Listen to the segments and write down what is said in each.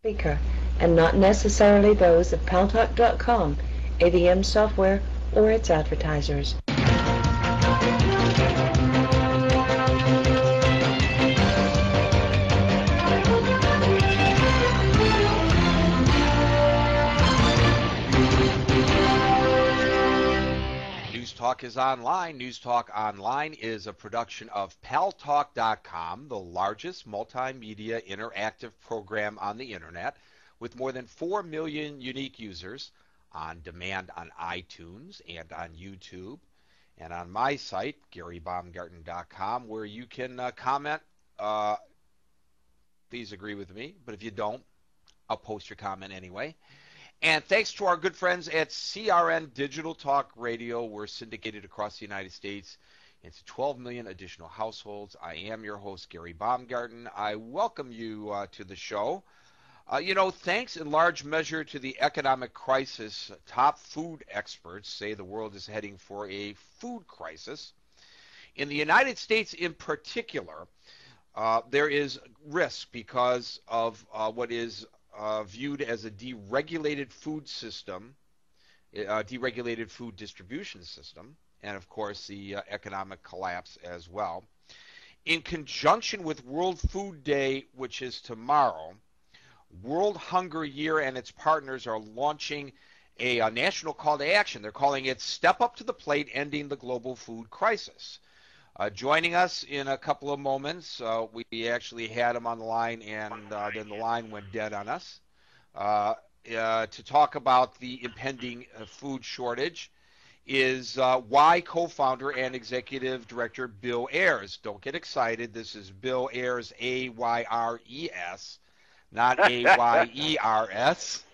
speaker, and not necessarily those of Paltalk.com, AVM software, or its advertisers. News Talk is online. News Talk Online is a production of Paltalk.com, the largest multimedia interactive program on the internet, with more than 4 million unique users on demand on iTunes and on YouTube, and on my site, GaryBaumgarten.com, where you can comment. Please agree with me, but if you don't, I'll post your comment anyway. And thanks to our good friends at CRN Digital Talk Radio. We're syndicated across the United States into 12 million additional households. I am your host, Gary Baumgarten. I welcome you to the show. Thanks in large measure to the economic crisis, top food experts say the world is heading for a food crisis. In the United States in particular, there is risk because of what is viewed as a deregulated food system, deregulated food distribution system, and of course the economic collapse as well. In conjunction with World Food Day, which is tomorrow, World Hunger Year and its partners are launching a national call to action. They're calling it Step Up to the Plate, Ending the Global Food Crisis. Joining us in a couple of moments, we actually had him on the line, and then the line went dead on us, to talk about the impending food shortage is Y co-founder and executive director Bill Ayres. Don't get excited. This is Bill Ayres, A-Y-R-E-S, not A-Y-E-R-S.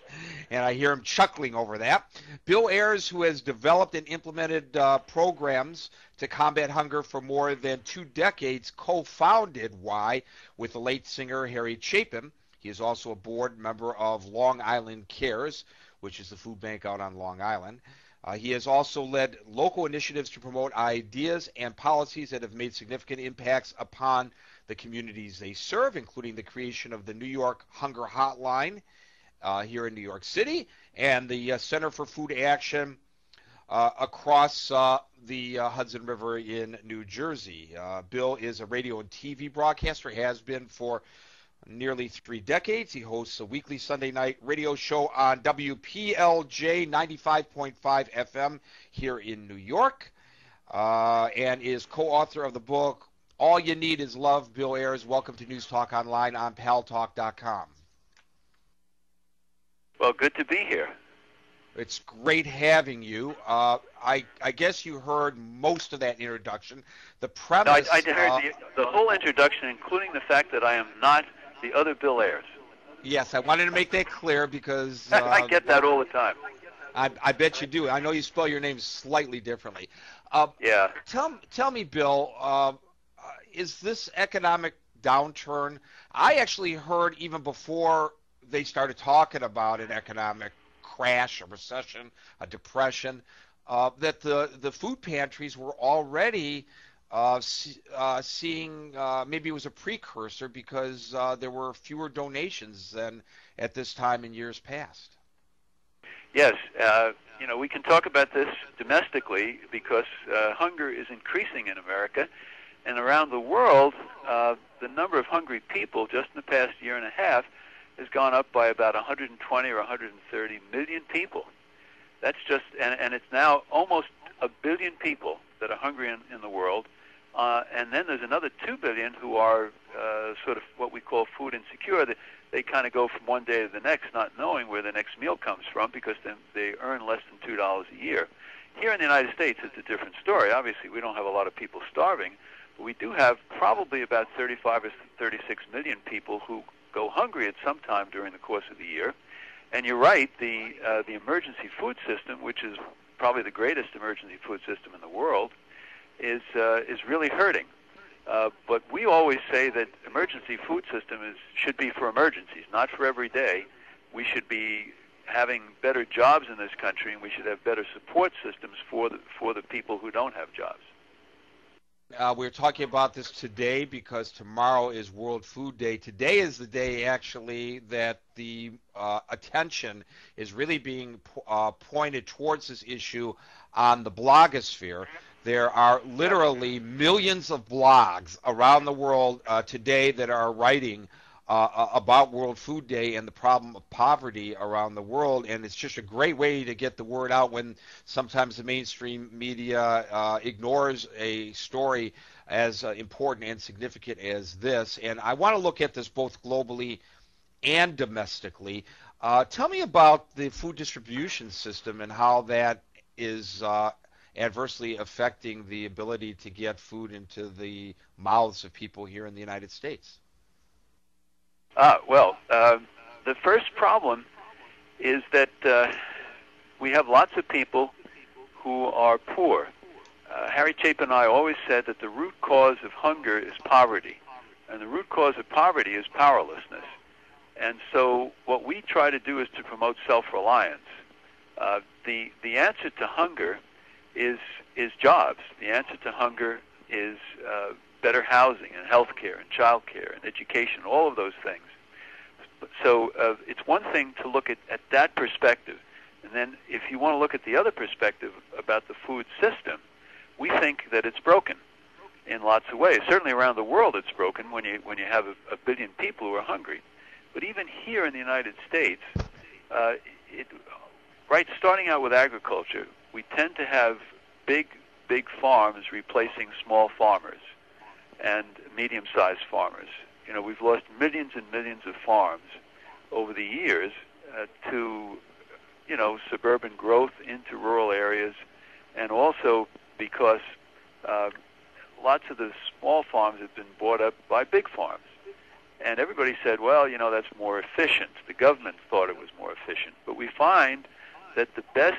And I hear him chuckling over that. Bill Ayres, who has developed and implemented programs to combat hunger for more than 2 decades, co-founded Y with the late singer Harry Chapin. He is also a board member of Long Island Cares, which is the food bank out on Long Island. He has also led local initiatives to promote ideas and policies that have made significant impacts upon the communities they serve, including the creation of the New York Hunger Hotline here in New York City, and the Center for Food Action across the Hudson River in New Jersey. Bill is a radio and TV broadcaster, has been for nearly 3 decades. He hosts a weekly Sunday night radio show on WPLJ 95.5 FM here in New York, and is co-author of the book All You Need Is Love. Bill Ayres, welcome to News Talk Online on Paltalk.com. Well, good to be here. It's great having you. I guess you heard most of that introduction. The premise... No, I heard the whole introduction, including the fact that I am not the other Bill Ayres. Yes, I wanted to make that clear because... I get that all the time. I bet you do. I know you spell your name slightly differently. Yeah. Tell me, Bill, is this economic downturn... I actually heard even before they started talking about an economic crash, a recession, a depression, that the food pantries were already seeing, maybe it was a precursor because there were fewer donations than at this time in years past. Yes, we can talk about this domestically because hunger is increasing in America, and around the world, the number of hungry people just in the past year and a half has gone up by about 120 or 130 million people. That's just, and it's now almost 1 billion people that are hungry in the world. And then there's another 2 billion who are sort of what we call food insecure. They kind of go from one day to the next not knowing where the next meal comes from because then they earn less than $2 a year. Here in the United States, it's a different story. Obviously, we don't have a lot of people starving, but we do have probably about 35 or 36 million people who go hungry at some time during the course of the year. And you're right, the emergency food system, which is probably the greatest emergency food system in the world, is really hurting. But we always say that emergency food system should be for emergencies, not for every day. We should be having better jobs in this country, and we should have better support systems for the people who don't have jobs. We're talking about this today because tomorrow is World Food Day. Today is the day, actually, that the attention is really being pointed towards this issue on the blogosphere. There are literally millions of blogs around the world today that are writing about World Food Day and the problem of poverty around the world, and it's just a great way to get the word out when sometimes the mainstream media ignores a story as important and significant as this. And I want to look at this both globally and domestically. Tell me about the food distribution system and how that is adversely affecting the ability to get food into the mouths of people here in the United States. The first problem is that we have lots of people who are poor. Harry Chapin and I always said that the root cause of hunger is poverty, and the root cause of poverty is powerlessness. And so what we try to do is to promote self-reliance. The answer to hunger is jobs. The answer to hunger is better housing and health care and child care and education, all of those things. So it's one thing to look at that perspective. And then if you want to look at the other perspective about the food system, we think that it's broken in lots of ways. Certainly around the world it's broken when you have a billion people who are hungry. But even here in the United States, starting out with agriculture, we tend to have big farms replacing small farmers and medium-sized farmers. You know, we've lost millions and millions of farms over the years to, suburban growth into rural areas, and also because lots of the small farms have been bought up by big farms. And everybody said, well, that's more efficient. The government thought it was more efficient. But we find that the best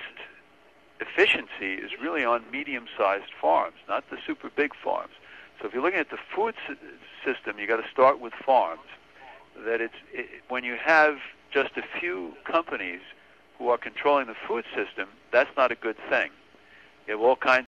efficiency is really on medium-sized farms, not the super big farms. So if you're looking at the food system, you got to start with farms. That when you have just a few companies who are controlling the food system, that's not a good thing. You have all kinds